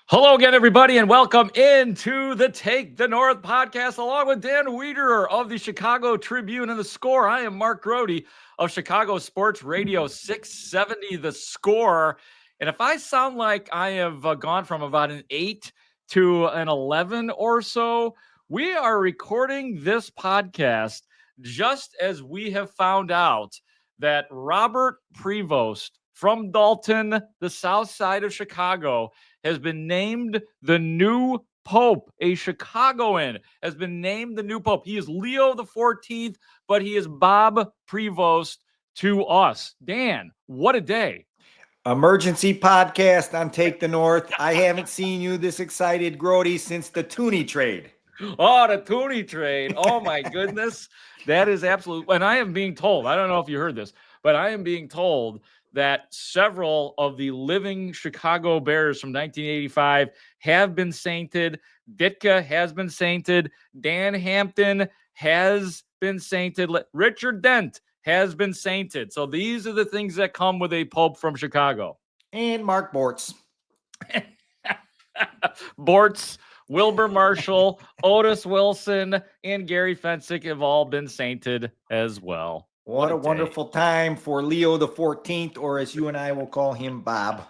Hello again, everybody, and welcome into the Take the North podcast, along with Dan Wiederer of the Chicago Tribune and The Score. I am Mark Grote of Chicago Sports Radio 670 The Score. And if I sound like I have gone from about an 8 to an 11 or so, we are recording this podcast just as we have found out that Robert Prevost from Dalton, the south side of Chicago, has been named the new Pope. A Chicagoan has been named the new Pope. He is Leo the 14th, but he is Bob Prevost to us. Dan, what a day. Emergency podcast on Take the North. I haven't seen you this excited, Grote, since the Tooney trade. Oh, the Tooney trade. Oh, my goodness. That is absolute. And I am being told, I don't know if you heard this, but I am being told that several of the living Chicago Bears from 1985 have been sainted. Ditka has been sainted. Dan Hampton has been sainted. Richard Dent has been sainted. So these are the things that come with a Pope from Chicago. And Mark Bortz. Bortz, Wilbur Marshall, Otis Wilson, and Gary Fensick have all been sainted as well. What a wonderful time for Leo the 14th, or as you and I will call him, Bob.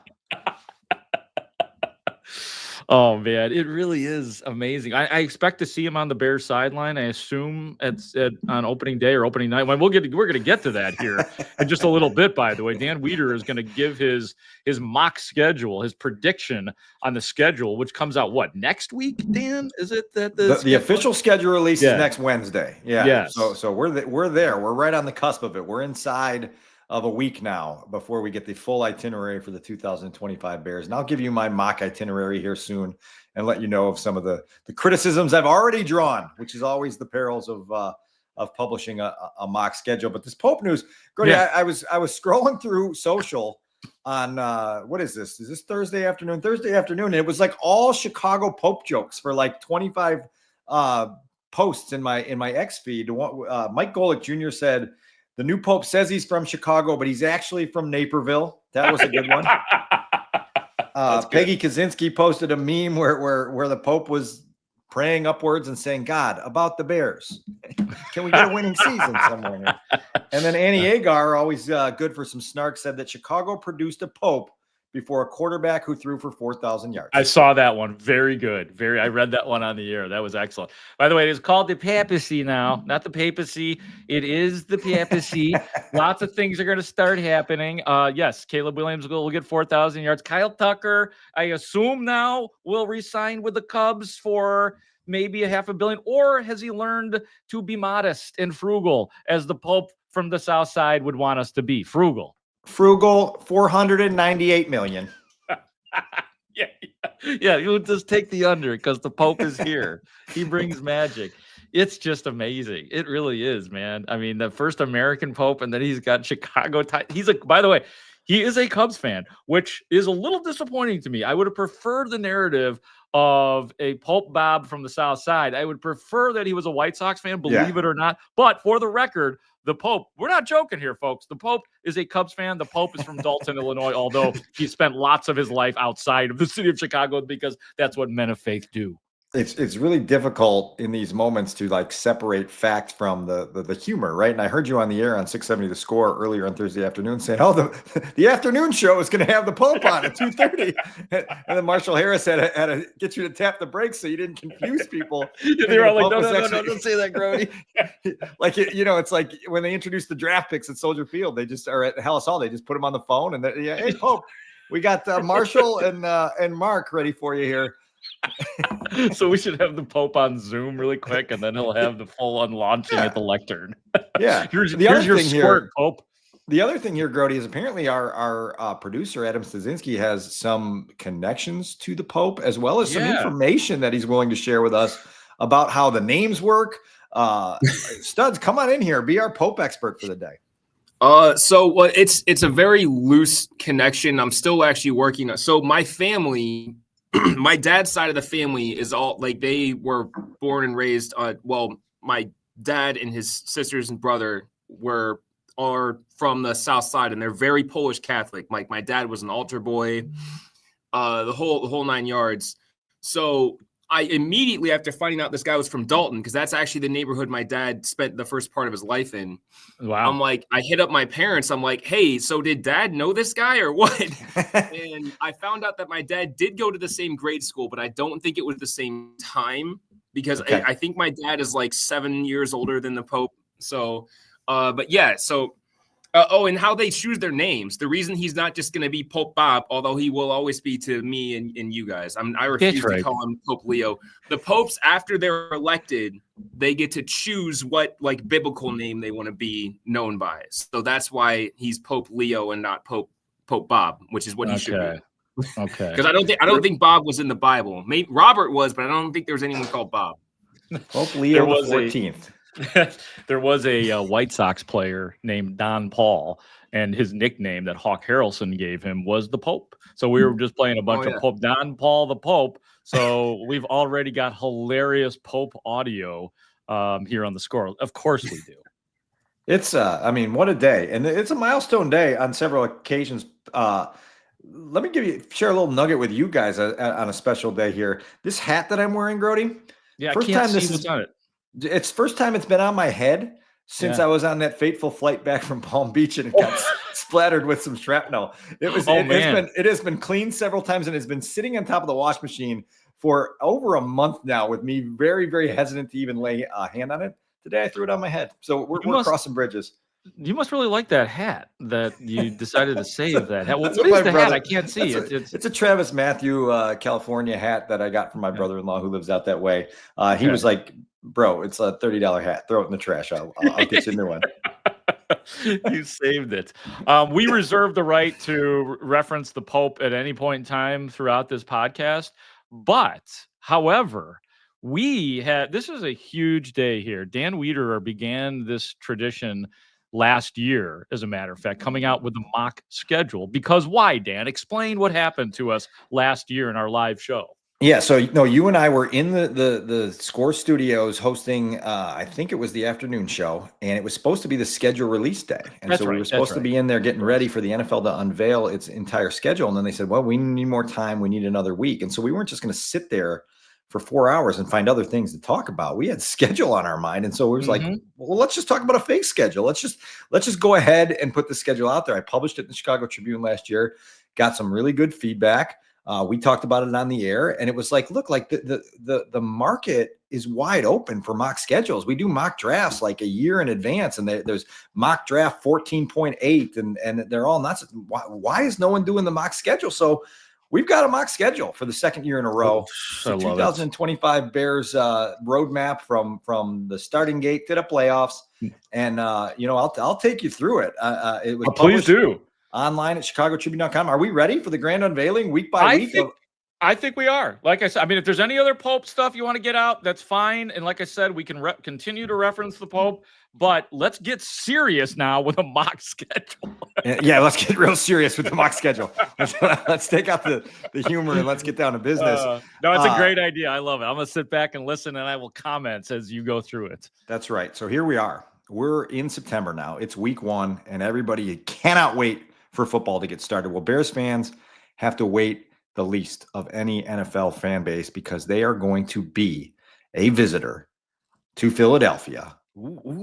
Oh, man, it really is amazing. I expect to see him on the Bears sideline. I assume it's on opening day or opening night. We're going to get to that here in just a little bit, by the way. Dan Wiederer is going to give his mock schedule, his prediction on the schedule, which comes out, what, next week, Dan? Is it that the official schedule release is next Wednesday? Yeah. Yes. So we're there. We're right on the cusp of it. We're inside of a week now before we get the full itinerary for the 2025 Bears. And I'll give you my mock itinerary here soon and let you know of some of the criticisms I've already drawn, which is always the perils of publishing a mock schedule. But this Pope news, Grote, I was scrolling through social on what is this? Is this Thursday afternoon? Thursday afternoon. And it was like all Chicago Pope jokes for like 25 posts in my X feed. Mike Golick Jr. said, "The new Pope says he's from Chicago, but he's actually from Naperville." That was a good one. Peggy Kaczynski posted a meme where the Pope was praying upwards and saying, "God, about the Bears. Can we get a winning season somewhere?" And then Annie Agar, always good for some snark, said that Chicago produced a Pope before a quarterback who threw for 4,000 yards. I saw that one. Very good. I read that one on the air. That was excellent. By the way, it is called the papacy now, not the papacy. It is the papacy. Lots of things are going to start happening. Yes, Caleb Williams will get 4,000 yards. Kyle Tucker, I assume now, will re-sign with the Cubs for maybe $500 million. Or has he learned to be modest and frugal, as the Pope from the South Side would want us to be? Frugal, 498 million. Yeah, you'll just take the under because the Pope is here. He brings magic. It's just amazing. It really is, man. I mean, the first American Pope, and then he's got Chicago. By the way, he is a Cubs fan, which is a little disappointing to me. I would have preferred the narrative of a Pope Bob from the South Side. I would prefer that he was a White Sox fan, believe it or not. But for the record, the Pope, we're not joking here, folks. The Pope is a Cubs fan. The Pope is from Dalton, Illinois, although he spent lots of his life outside of the city of Chicago because that's what men of faith do. It's really difficult in these moments to like separate fact from the humor, right? And I heard you on the air on 670 The Score earlier on Thursday afternoon saying, "Oh, the afternoon show is going to have the Pope on at 2:30," and then Marshall Harris had to get you to tap the brakes so you didn't confuse people. They were like, "No, don't say that, Grote." Like it's like when they introduced the draft picks at Soldier Field, they just are at Hallis Hall. They just put them on the phone and hey Pope, we got Marshall and Mark ready for you here. So we should have the Pope on Zoom really quick, and then he'll have the full-on launching at the lectern. Yeah. here's your squirt, Pope. The other thing here, Grote, is apparently our producer, Adam Stasinski, has some connections to the Pope, as well as some information that he's willing to share with us about how the names work. Studs, come on in here. Be our Pope expert for the day. It's a very loose connection. I'm still actually working on. So my family, my dad's side of the family is all like they were born and raised. My dad and his sisters and brother are from the South Side, and they're very Polish Catholic. Like my dad was an altar boy. the whole 9 yards. So I immediately, after finding out this guy was from Dalton, because that's actually the neighborhood my dad spent the first part of his life in. Wow. I'm like, I hit up my parents. I'm like, hey, so did dad know this guy or what? And I found out that my dad did go to the same grade school, but I don't think it was the same time, because Okay. I think my dad is like 7 years older than the Pope. So, but yeah, so. And how they choose their names. The reason he's not just going to be Pope Bob, although he will always be to me and you guys. I refuse to call him Pope Leo. The popes, after they're elected, they get to choose what like biblical name they want to be known by. So that's why he's Pope Leo and not Pope Bob, which is what he should be. Okay. Because I don't think Bob was in the Bible. Maybe Robert was, but I don't think there was anyone called Bob. Pope Leo the 14th. There was a White Sox player named Don Paul, and his nickname that Haugh Harrelson gave him was the Pope. So we were just playing a bunch of Pope Don Paul the Pope. So we've already got hilarious Pope audio here on the score. Of course we do. It's I mean, what a day. And it's a milestone day on several occasions. Let me share a little nugget with you guys on a special day here. This hat that I'm wearing, Grote. Yeah, first I can't time see what's on it. It's first time it's been on my head since I was on that fateful flight back from Palm Beach and it got splattered with some shrapnel. It has been cleaned several times and has been sitting on top of the wash machine for over a month now, with me very, very hesitant to even lay a hand on it. Today I threw it on my head. So we're crossing bridges. You must really like that hat that you decided to save that hat. What is the hat? I can't see. It's a Travis Matthew California hat that I got from my brother-in-law who lives out that way. He was like, bro, it's a $30 hat. Throw it in the trash. I'll get you a new one. You saved it. We reserve the right to reference the Pope at any point in time throughout this podcast. But, however, this is a huge day here. Dan Wiederer began this tradition last year, as a matter of fact, coming out with the mock schedule. Because why, Dan? Explain what happened to us last year in our live show. Yeah, so you and I were in the Score Studios hosting, I think it was the afternoon show, and it was supposed to be the schedule release day. And we were supposed to be in there getting ready for the NFL to unveil its entire schedule. And then they said, well, we need more time. We need another week. And so we weren't just going to sit there for 4 hours and find other things to talk about. We had schedule on our mind. And so we was like, well, let's just talk about a fake schedule. Let's just go ahead and put the schedule out there. I published it in the Chicago Tribune last year, got some really good feedback. We talked about it on the air, and it was like, look, like the market is wide open for mock schedules. We do mock drafts like a year in advance, and there's mock draft 14.8, and they're all nuts. Why is no one doing the mock schedule? So we've got a mock schedule for the second year in a row. The 2025 Bears roadmap from the starting gate to the playoffs, and I'll take you through it. It was please do. Online at chicagotribune.com. Are we ready for the grand unveiling week by week? I think we are. Like I said, I mean, if there's any other Pope stuff you want to get out, that's fine. And like I said, we can continue to reference the Pope, but let's get serious now with a mock schedule. Yeah, let's get real serious with the mock schedule. Let's take out the humor and let's get down to business. No, it's a great idea. I love it. I'm going to sit back and listen, and I will comment as you go through it. That's right. So here we are. We're in September now. It's week 1, and everybody cannot wait for football to get started. Well, Bears fans have to wait the least of any NFL fan base, because they are going to be a visitor to Philadelphia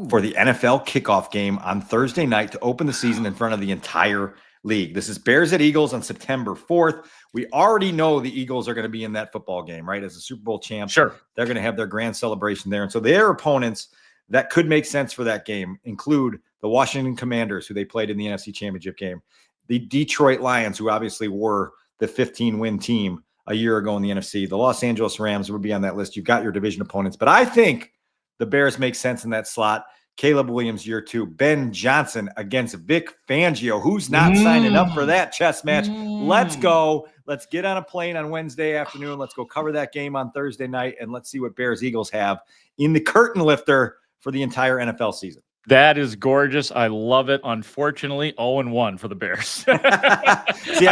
for the NFL kickoff game on Thursday night to open the season in front of the entire league. This is Bears at Eagles on September 4th. We already know the Eagles are going to be in that football game, right? As a Super Bowl champ, sure, they're going to have their grand celebration there. And so their opponents that could make sense for that game include the Washington Commanders, who they played in the NFC Championship game, the Detroit Lions, who obviously were the 15-win team a year ago in the NFC, the Los Angeles Rams would be on that list. You've got your division opponents, but I think the Bears make sense in that slot. Caleb Williams, year 2, Ben Johnson against Vic Fangio. Who's not signing up for that chess match? Let's go. Let's get on a plane on Wednesday afternoon. Let's go cover that game on Thursday night, and let's see what Bears Eagles have in the curtain lifter for the entire NFL season. That is gorgeous. I love it. Unfortunately, 0-1 for the Bears. See,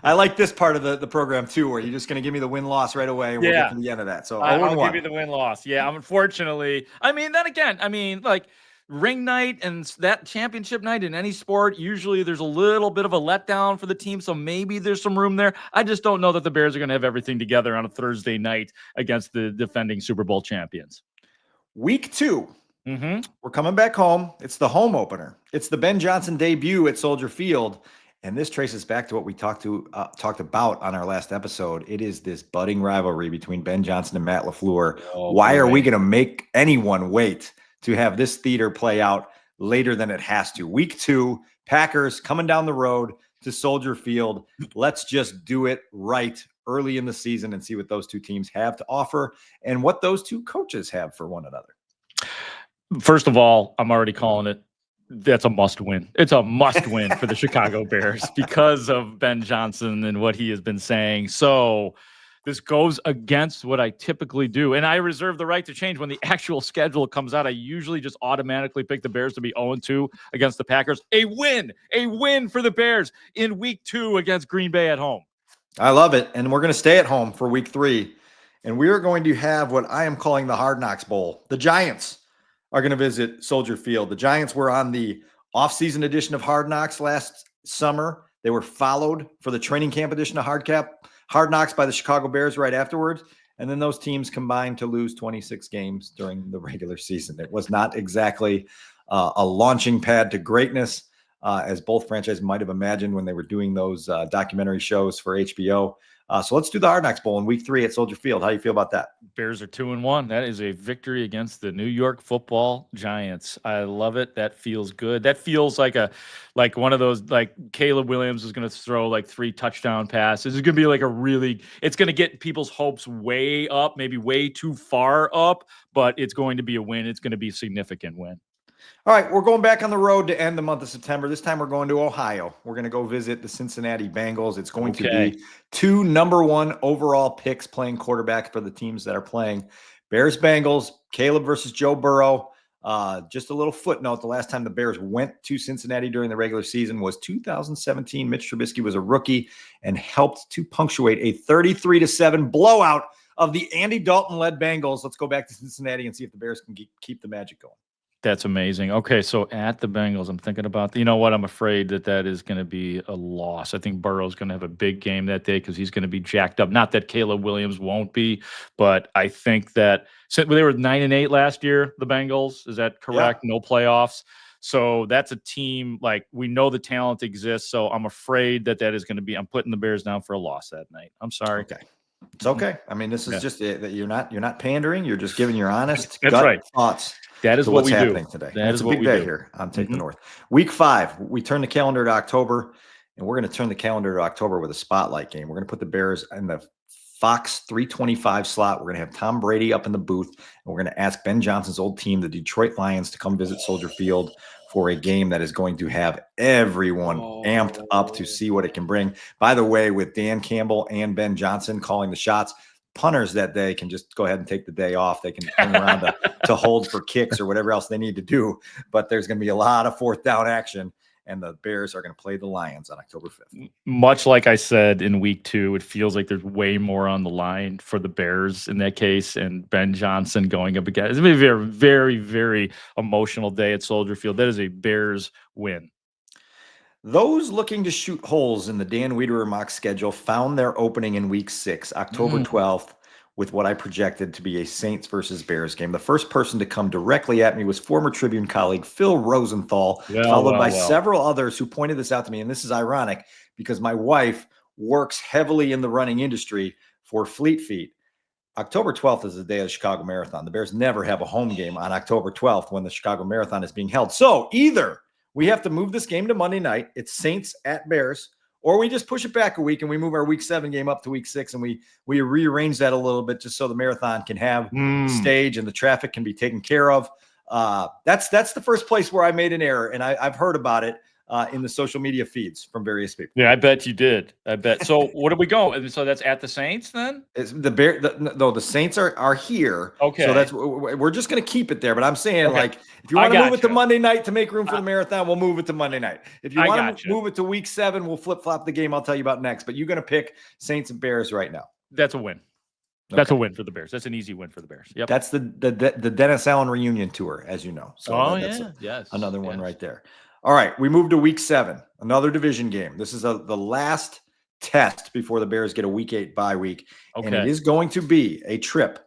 I like this part of the program too, where you're just going to give me the win-loss right away, and we'll get to the end of that. So I'll give you the win-loss. Yeah, unfortunately. I mean, then again, like ring night and that championship night in any sport, usually there's a little bit of a letdown for the team. So maybe there's some room there. I just don't know that the Bears are going to have everything together on a Thursday night against the defending Super Bowl champions. Week 2. Mm-hmm. We're coming back home. It's the home opener. It's the Ben Johnson debut at Soldier Field. And this traces back to what we talked about on our last episode. It is this budding rivalry between Ben Johnson and Matt LaFleur. Why are we going to make anyone wait to have this theater play out later than it has to? Week 2, Packers coming down the road to Soldier Field. Let's just do it right early in the season and see what those two teams have to offer and what those two coaches have for one another. First of all, I'm already calling it. That's a must win. It's a must win for the Chicago Bears because of Ben Johnson and what he has been saying. So this goes against what I typically do. And I reserve the right to change when the actual schedule comes out. I usually just automatically pick the Bears to be 0-2 against the Packers. A win for the Bears in week 2 against Green Bay at home. I love it. And we're going to stay at home for week 3. And we are going to have what I am calling the Hard Knocks Bowl. The Giants are going to visit Soldier Field. The Giants were on the offseason edition of Hard Knocks last summer. They were followed for the training camp edition of Hard Knocks by the Chicago Bears right afterwards. And then those teams combined to lose 26 games during the regular season. It was not exactly a launching pad to greatness, as both franchises might have imagined when they were doing those documentary shows for HBO. So let's do the Hard Knocks Bowl in week 3 at Soldier Field. How do you feel about that? Bears are 2-1. That is a victory against the New York Football Giants. I love it. That feels good. That feels like one of those, like Caleb Williams is going to throw like 3 touchdown passes. It's going to be like it's going to get people's hopes way up, maybe way too far up, but it's going to be a win. It's going to be a significant win. All right, we're going back on the road to end the month of September. This time we're going to Ohio. We're going to go visit the Cincinnati Bengals. It's going to be 2 number 1 overall picks playing quarterback for the teams that are playing. Bears-Bengals, Caleb versus Joe Burrow. Just a little footnote, the last time the Bears went to Cincinnati during the regular season was 2017. Mitch Trubisky was a rookie and helped to punctuate a 33-7 blowout of the Andy Dalton-led Bengals. Let's go back to Cincinnati and see if the Bears can keep the magic going. That's amazing. Okay, so at the Bengals, I'm thinking about, you know what? I'm afraid that is going to be a loss. I think Burrow's going to have a big game that day because he's going to be jacked up. Not that Caleb Williams won't be, but I think that they were 9-8 last year, the Bengals. Is that correct? Yeah. No playoffs. So that's a team, like, we know the talent exists. So I'm afraid that is going to be, I'm putting the Bears down for a loss that night. I'm sorry. Okay. It's okay. I mean, this is just that you're not pandering. You're just giving your honest thoughts. That is what what's we happening today. It's a big day here on Take the North. Week 5, we turn the calendar to October, and we're going to turn the calendar to October with a spotlight game. We're going to put the Bears in the Fox 325 slot. We're going to have Tom Brady up in the booth, and we're going to ask Ben Johnson's old team, the Detroit Lions, to come visit Soldier Field for a game that is going to have everyone amped up to see what it can bring. By the way, with Dan Campbell and Ben Johnson calling the shots, punters that day can just go ahead and take the day off. They can hang around to hold for kicks or whatever else they need to do. But there's going to be a lot of 4th down action, and the Bears are going to play the Lions on October 5th. Much like I said in week 2, it feels like there's way more on the line for the Bears in that case, and Ben Johnson going up against. It's going to be a very, very, very emotional day at Soldier Field. That is a Bears win. Those looking to shoot holes in the Dan Wiederer mock schedule found their opening in week 6, October 12th, with what I projected to be a Saints versus Bears game. The first person to come directly at me was former Tribune colleague Phil Rosenthal, followed by several others who pointed this out to me. And this is ironic because my wife works heavily in the running industry for Fleet Feet. October 12th is the day of the Chicago Marathon. The Bears never have a home game on October 12th when the Chicago Marathon is being held. So either we have to move this game to Monday night, it's Saints at Bears, or we just push it back a week and we move our week 7 game up to week 6 and we rearrange that a little bit just so the marathon can have stage and the traffic can be taken care of. That's the first place where I made an error, and I've heard about it in the social media feeds from various people. Yeah, I bet you did. I bet. So what do we go? So that's at the Saints then? It's the Saints are here. Okay. So we're just going to keep it there. But I'm saying, like, if you want to move it to Monday night to make room for the marathon, we'll move it to Monday night. If you want to move it to week 7, we'll flip-flop the game I'll tell you about next. But you're going to pick Saints and Bears right now. That's a win. That's a win for the Bears. That's an easy win for the Bears. Yep. That's the Dennis Allen reunion tour, as you know. So that's another one right there. All right, we move to week 7, another division game. This is the last test before the Bears get a week 8 bye week. Okay. And it is going to be a trip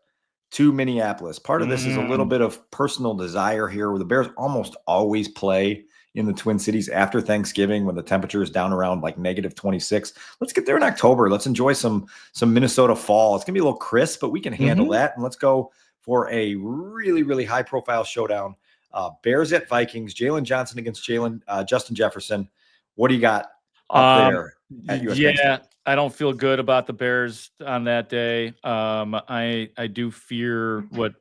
to Minneapolis. Part of this is a little bit of personal desire here, where the Bears almost always play in the Twin Cities after Thanksgiving when the temperature is down around like -26. Let's get there in October. Let's enjoy some Minnesota fall. It's going to be a little crisp, but we can handle that. And let's go for a really, really high-profile showdown. Bears at Vikings, Jalen Johnson against Justin Jefferson. What do you got up there at US Bank Stadium? I don't feel good about the Bears on that day. I do fear what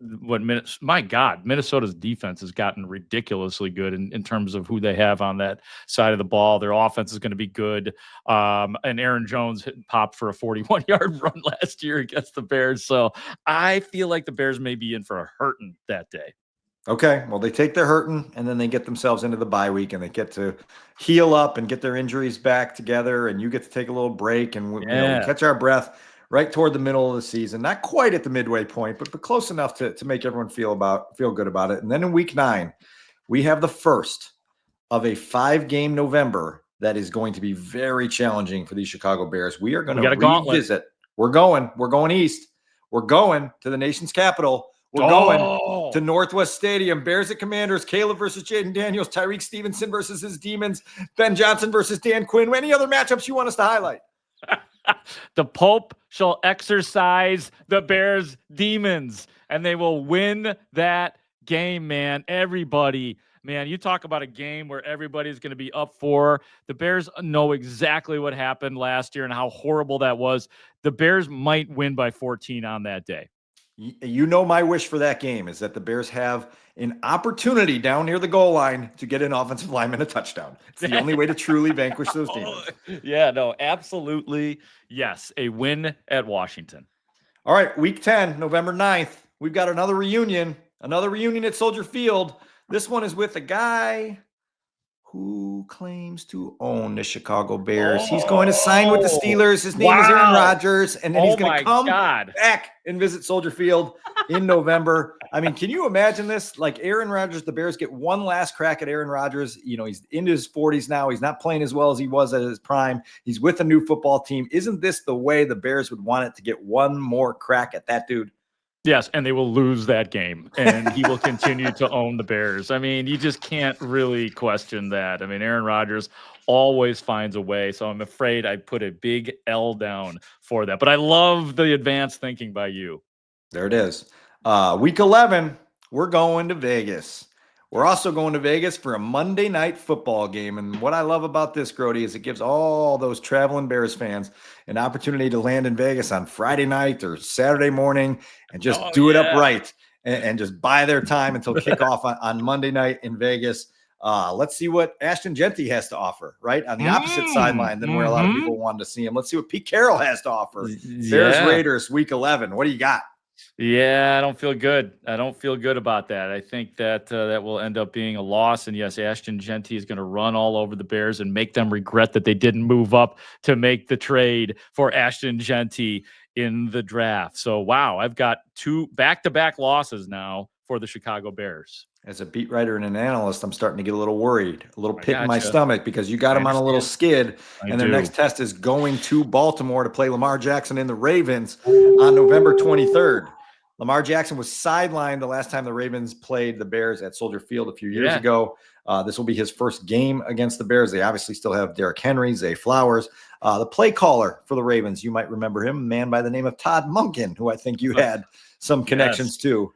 my God, Minnesota's defense has gotten ridiculously good in terms of who they have on that side of the ball. Their offense is going to be good. And Aaron Jones popped for a 41-yard run last year against the Bears. So I feel like the Bears may be in for a hurting that day. Okay, well, they take their hurting, and then they get themselves into the bye week, and they get to heal up and get their injuries back together, and you get to take a little break, and we catch our breath right toward the middle of the season. Not quite at the midway point, but close enough to make everyone feel good about it. And then in week 9, we have the first of a 5-game November that is going to be very challenging for these Chicago Bears. We are going to revisit. We're going east. We're going to the nation's capital. We're going to Northwest Stadium. Bears at Commanders. Caleb versus Jaden Daniels. Tyreek Stevenson versus his Demons. Ben Johnson versus Dan Quinn. Any other matchups you want us to highlight? The Pope shall exercise the Bears' demons, and they will win that game, man. Everybody, man, you talk about a game where everybody's going to be up for. The Bears know exactly what happened last year and how horrible that was. The Bears might win by 14 on that day. You know, my wish for that game is that the Bears have an opportunity down near the goal line to get an offensive lineman a touchdown. It's the only way to truly vanquish those demons. Yeah, no, absolutely. Yes, a win at Washington. All right, week 10, November 9th. We've got another reunion at Soldier Field. This one is with a guy who claims to own the Chicago Bears. He's going to sign with the Steelers. His name is Aaron Rodgers, and then he's going to come back and visit Soldier Field in November. I mean, can you imagine this? Like Aaron Rodgers, the Bears get one last crack at Aaron Rodgers. You know, he's into his 40s now. He's not playing as well as he was at his prime. He's with a new football team. Isn't this the way the Bears would want it, to get one more crack at that dude? Yes, and they will lose that game, and he will continue to own the Bears. I mean, you just can't really question that. I mean, Aaron Rodgers always finds a way, so I'm afraid I put a big L down for that. But I love the advanced thinking by you. There it is. Week 11, we're going to Vegas. We're also going to Vegas for a Monday night football game. And what I love about this, Grote, is it gives all those traveling Bears fans an opportunity to land in Vegas on Friday night or Saturday morning and just do it up right and just buy their time until kickoff on Monday night in Vegas. Let's see what Ashton Jeanty has to offer, right? On the opposite sideline than where a lot of people wanted to see him. Let's see what Pete Carroll has to offer. Bears Raiders, week 11. What do you got? Yeah, I don't feel good. I don't feel good about that. I think that that will end up being a loss. And yes, Ashton Jeanty is going to run all over the Bears and make them regret that they didn't move up to make the trade for Ashton Jeanty in the draft. So, wow, I've got 2 back-to-back losses now for the Chicago Bears. As a beat writer and an analyst, I'm starting to get a little worried, a little pit in my stomach, because you got them on a little skid, and their next test is going to Baltimore to play Lamar Jackson and the Ravens on November 23rd. Lamar Jackson was sidelined the last time the Ravens played the Bears at Soldier Field a few years ago. This will be his first game against the Bears. They obviously still have Derrick Henry, Zay Flowers. The play caller for the Ravens, you might remember him, a man by the name of Todd Monken, who I think you had some connections to.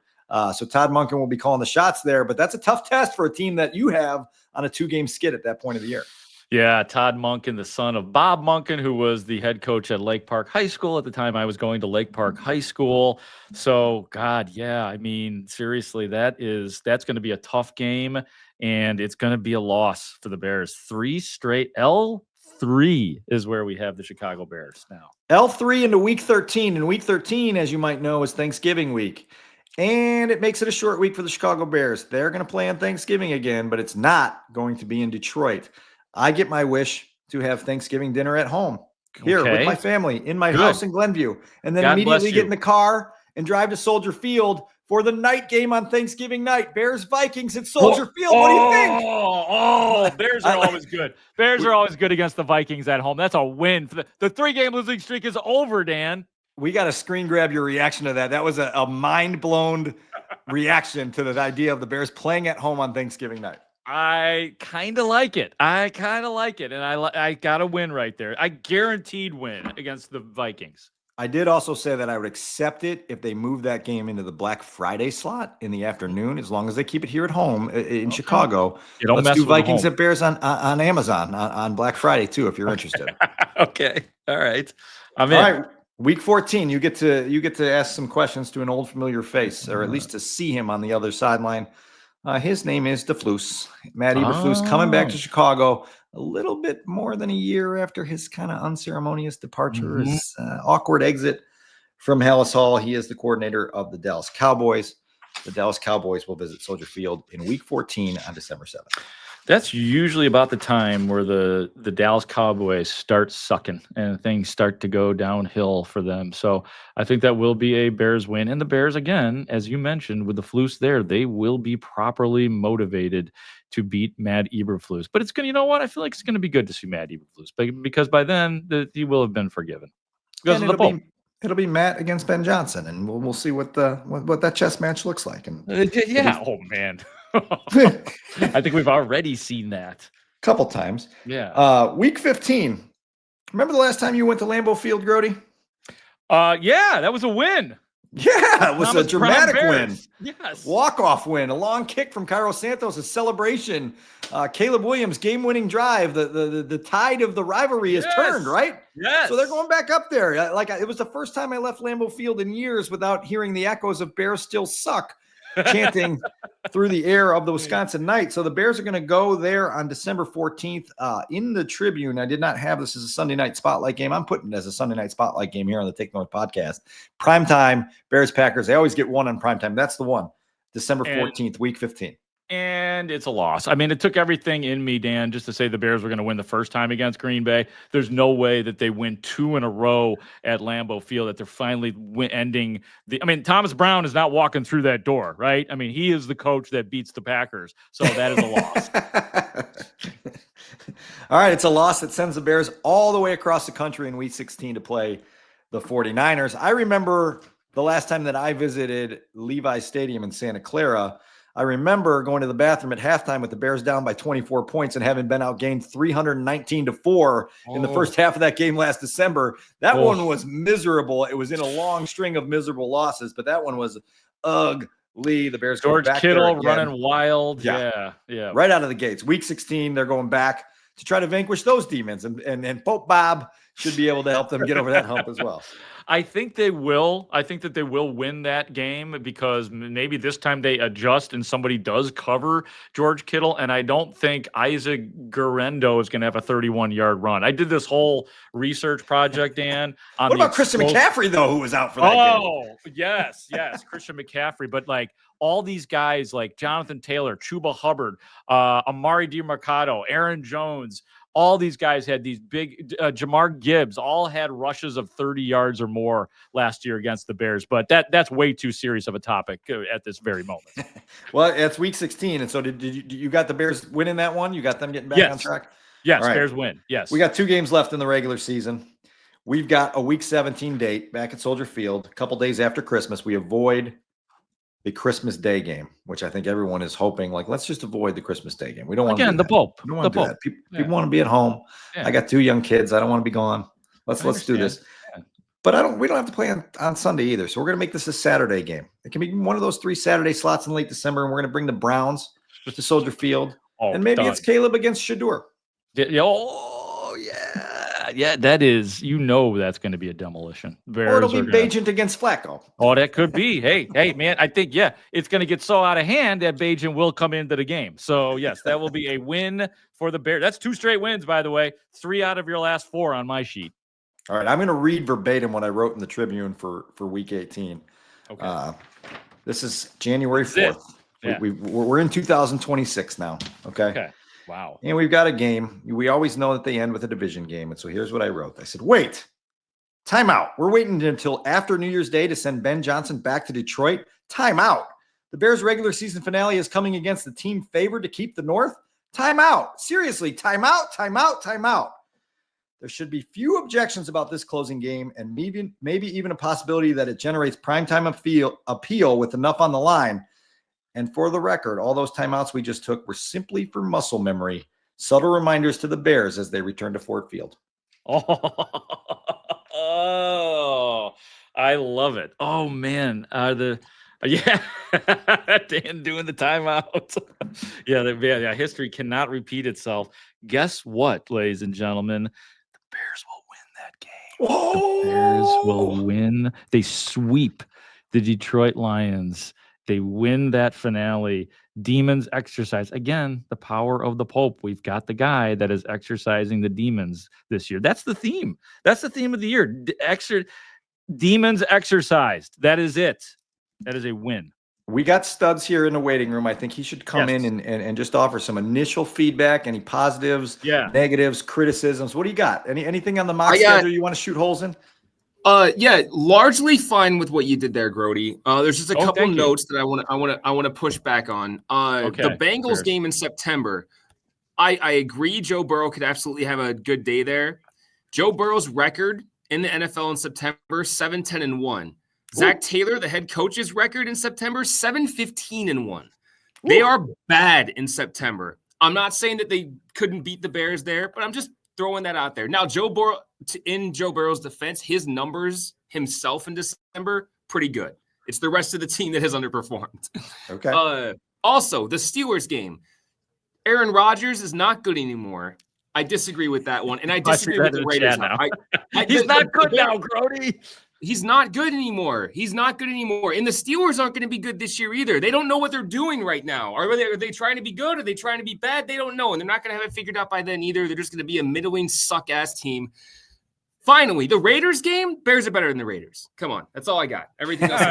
So Todd Monken will be calling the shots there, but that's a tough test for a team that you have on a 2-game skid at that point of the year. Yeah, Todd Monken, the son of Bob Monken, who was the head coach at Lake Park High School at the time I was going to Lake Park High School. So, God, yeah, I mean, seriously, that's going to be a tough game, and it's going to be a loss for the Bears. 3 straight. L3 is where we have the Chicago Bears now. L3 into week 13. And week 13, as you might know, is Thanksgiving week. And it makes it a short week for the Chicago Bears. They're going to play on Thanksgiving again, but it's not going to be in Detroit. I get my wish to have Thanksgiving dinner at home here with Okay. my family in my Good. house in Glenview, and then God immediately bless get you. in the car and drive to Soldier Field for the night game on Thanksgiving night. Bears Vikings at Soldier Field. What do you think? Bears are always good. Bears are always good against the Vikings at home. That's a win. The 3-game losing streak is over, Dan. We got to screen grab your reaction to that. That was a mind-blown reaction to the idea of the Bears playing at home on Thanksgiving night. I kind of like it. And I got a win right there. I guaranteed win against the Vikings. I did also say that I would accept it if they move that game into the Black Friday slot in the afternoon, as long as they keep it here at home in Chicago. Let's do Vikings at Bears on Amazon on Black Friday too, if you're interested. Okay. All right. I'm in. All right. Week 14, you get to ask some questions to an old familiar face, or at least to see him on the other sideline. His name is DeFlus. Matt Eberflus coming back to Chicago a little bit more than a year after his kind of unceremonious departure, his awkward exit from Haugh. He is the coordinator of the Dallas Cowboys. The Dallas Cowboys will visit Soldier Field in Week 14 on December 7th. That's usually about the time where the Dallas Cowboys start sucking and things start to go downhill for them. So I think that will be a Bears win. And the Bears, again, as you mentioned, with the Flus there, they will be properly motivated to beat Matt Eberflus. But it's going to, you know what? I feel like it's going to be good to see Matt Eberflus because by then he will have been forgiven. Because and it'll be Matt against Ben Johnson, and we'll see what that chess match looks like. And oh man. I think we've already seen that a couple times. Yeah. Week 15. Remember the last time you went to Lambeau Field, Grote? Yeah, that was a win. Yeah, it was a dramatic win. Yes. Walk-off win, a long kick from Cairo Santos, a celebration. Caleb Williams, game-winning drive. The tide of the rivalry has turned, right? Yes. So they're going back up there. It was the first time I left Lambeau Field in years without hearing the echoes of Bears still suck chanting through the air of the Wisconsin night. So the Bears are going to go there on December 14th in the Tribune. I did not have this as a Sunday night spotlight game. I'm putting it as a Sunday night spotlight game here on the Take North podcast. Primetime, Bears, Packers. They always get one on primetime. That's the one. December 14th, week 15. And it's a loss. I mean, it took everything in me, Dan, just to say the Bears were going to win the first time against Green Bay. There's no way that they win 2 in a row at Lambeau Field, that they're finally ending the. I mean, Thomas Brown is not walking through that door, right? I mean, he is the coach that beats the Packers. So that is a loss. All right. It's a loss that sends the Bears all the way across the country in week 16 to play the 49ers. I remember the last time that I visited Levi's Stadium in Santa Clara. I remember going to the bathroom at halftime with the Bears down by 24 points and having been outgained 319-4 in the first half of that game last December. That one was miserable. It was in a long string of miserable losses, but that one was ugly. The Bears George back Kittle running wild. Yeah. Yeah. Right out of the gates. Week 16, they're going back to try to vanquish those demons. And Pope Bob should be able to help them get over that hump as well. I think they will. I think that they will win that game because maybe this time they adjust and somebody does cover George Kittle. And I don't think Isaac Guerrero is going to have a 31-yard run. I did this whole research project, Dan. What about Christian McCaffrey, though, who was out for that game? Oh, yes, Christian McCaffrey. But like all these guys like Jonathan Taylor, Chuba Hubbard, Amari DiMercado, Aaron Jones, all these guys had these big Jamar Gibbs, all had rushes of 30 yards or more last year against the Bears. But that's way too serious of a topic at this very moment. Well, it's week 16. And so did you got the Bears winning that one? You got them getting back on track? Yes, right. Bears win. Yes. We got 2 games left in the regular season. We've got a week 17 date back at Soldier Field, a couple days after Christmas. We avoid the Christmas Day game, which I think everyone is hoping, like, let's just avoid the Christmas Day game. We don't want to do the that. Pope. We don't want to do that. People want to be at home. Yeah. I got 2 young kids. I don't want to be gone. Let's do this. Yeah. But we don't have to play on Sunday either. So we're going to make this a Saturday game. It can be one of those 3 Saturday slots in late December, and we're going to bring the Browns to Soldier Field. And maybe it's Caleb against Shedeur. Yeah, that is, that's going to be a demolition. Or it'll be Bagent against Flacco. Oh, that could be. Hey, man, I think, it's going to get so out of hand that Bagent will come into the game. So, yes, that will be a win for the Bears. That's 2 straight wins, by the way. 3 out of your last 4 on my sheet. All right, I'm going to read verbatim what I wrote in the Tribune for week 18. Okay. This is January 4th. Yeah. We're in 2026 now, okay? Wow. And we've got a game. We always know that they end with a division game. And so here's what I wrote. I said, wait, timeout. We're waiting until after New Year's Day to send Ben Johnson back to Detroit. Timeout. The Bears' regular season finale is coming against the team favored to keep the North. Timeout. Seriously, timeout, timeout, timeout. There should be few objections about this closing game, and maybe even a possibility that it generates primetime appeal with enough on the line. And for the record, all those timeouts we just took were simply for muscle memory, subtle reminders to the Bears as they return to Ford Field. Oh, I love it. Oh man, Dan doing the timeout. Yeah, history cannot repeat itself. Guess what, ladies and gentlemen? The Bears will win that game. Whoa! The Bears will win. They sweep the Detroit Lions. They win that finale. Demons exercise. Again, the power of the Pope. We've got the guy that is exercising the demons this year. That's the theme. That's the theme of the year. Demons exercised. That is it. That is a win. We got Studs here in the waiting room. I think he should come in and just offer some initial feedback, any positives, negatives, criticisms. What do you got? Anything on the mock schedule you want to shoot holes in? Largely fine with what you did there, Grote. There's just a couple notes that I want to push back on. The Bengals game in September. I agree Joe Burrow could absolutely have a good day there. Joe Burrow's record in the NFL in September, 7-10-1. Zach Taylor, the head coach's record in September, 7-15-1. They are bad in September. I'm not saying that they couldn't beat the Bears there, but I'm just throwing that out there. Now, Joe Burrow, in Joe Burrow's defense, his numbers himself in December, pretty good. It's the rest of the team that has underperformed. Okay. Also, the Steelers game. Aaron Rodgers is not good anymore. I disagree with that one, and I disagree with the Raiders. He's not good now, Grote. He's not good anymore. He's not good anymore. And the Steelers aren't going to be good this year either. They don't know what they're doing right now. Are they trying to be good? Are they trying to be bad? They don't know. And they're not going to have it figured out by then either. They're just going to be a middling suck-ass team. Finally, the Raiders game, Bears are better than the Raiders. Come on. That's all I got. Everything else.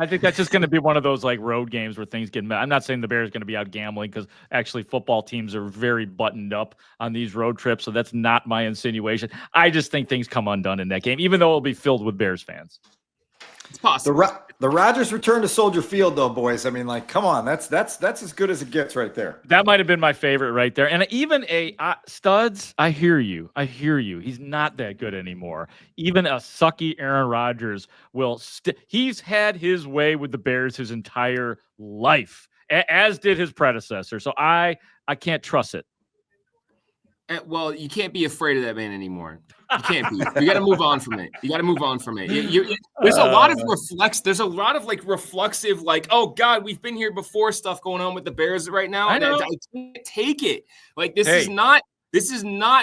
I think that's just going to be one of those like road games where things get I'm not saying the Bears are going to be out gambling because actually football teams are very buttoned up on these road trips. So that's not my insinuation. I just think things come undone in that game, even though it'll be filled with Bears fans. It's possible. The Rodgers return to Soldier Field, though, boys. I mean, like, come on, that's as good as it gets right there. That might have been my favorite right there. And even Studs, I hear you. He's not that good anymore. Even a sucky Aaron Rodgers will. He's had his way with the Bears his entire life, as did his predecessor. So I can't trust it. Well, you can't be afraid of that man anymore. You can't be. You got to move on from it. There's a lot of There's a lot of like reflexive, like, oh God, we've been here before stuff going on with the Bears right now. I know. I can't take it. Like this is not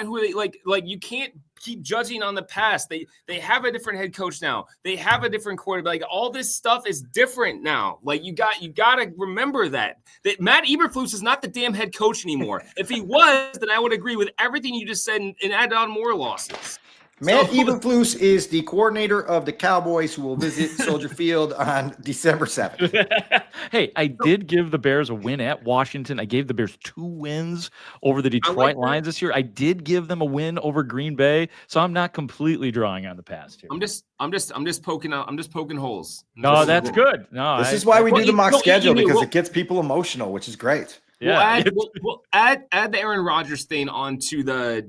who they like you can't keep judging on the past. They have a different head coach now. They have a different quarterback. Like all this stuff is different now. Like you got to remember that Matt Eberflus is not the damn head coach anymore. If he was, then I would agree with everything you just said and add on more losses. Matt Eberflus is the coordinator of the Cowboys who will visit Soldier Field on December 7th. Hey, I did give the Bears a win at Washington. I gave the Bears 2 wins over the Detroit Lions this year. I did give them a win over Green Bay, so I'm not completely drawing on the past here. I'm just poking holes. No, that's good. No, this is why we do the mock schedule because it gets people emotional, which is great. Yeah, we'll add the Aaron Rodgers thing onto the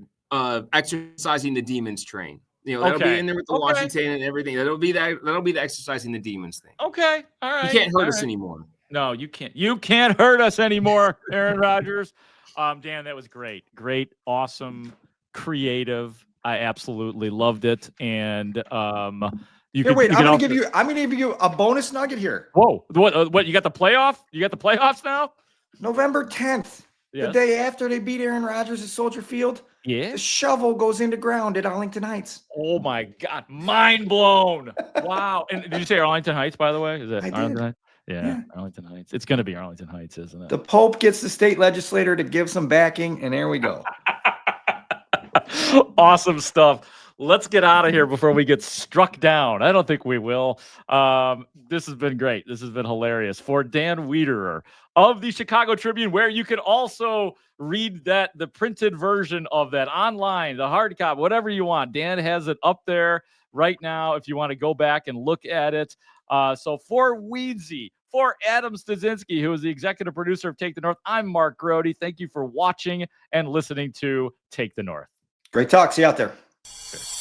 exercising the demons train. That'll be in there with the Washington and everything. That'll be the exercising the demons thing. Okay. All right. You can't hurt us anymore. No, you can't. You can't hurt us anymore, Aaron Rodgers. Dan, that was great. Great, awesome, creative. I absolutely loved it. And I'm gonna give you a bonus nugget here. Whoa. What you got the playoff? You got the playoffs now? November 10th. Yes. The day after they beat Aaron Rodgers at Soldier Field. Yeah. The shovel goes into ground at Arlington Heights. Oh my God. Mind blown. Wow. And did you say Arlington Heights, by the way? Is that Arlington Heights? Yeah, Arlington Heights. It's going to be Arlington Heights, isn't it? The Pope gets the state legislator to give some backing, and there we go. Awesome stuff. let's get out of here before we get struck down. I don't think we will. This has been great. This has been hilarious. For Dan Wiederer of the Chicago Tribune, where you can also read the printed version of that online, the hard copy, whatever you want. Dan has it up there right now if you want to go back and look at it. So for Weedsy, for Adam Stasinski, who is the executive producer of Take the North, I'm Mark Grote. Thank you for watching and listening to Take the North. Great talk. See you out there. Okay.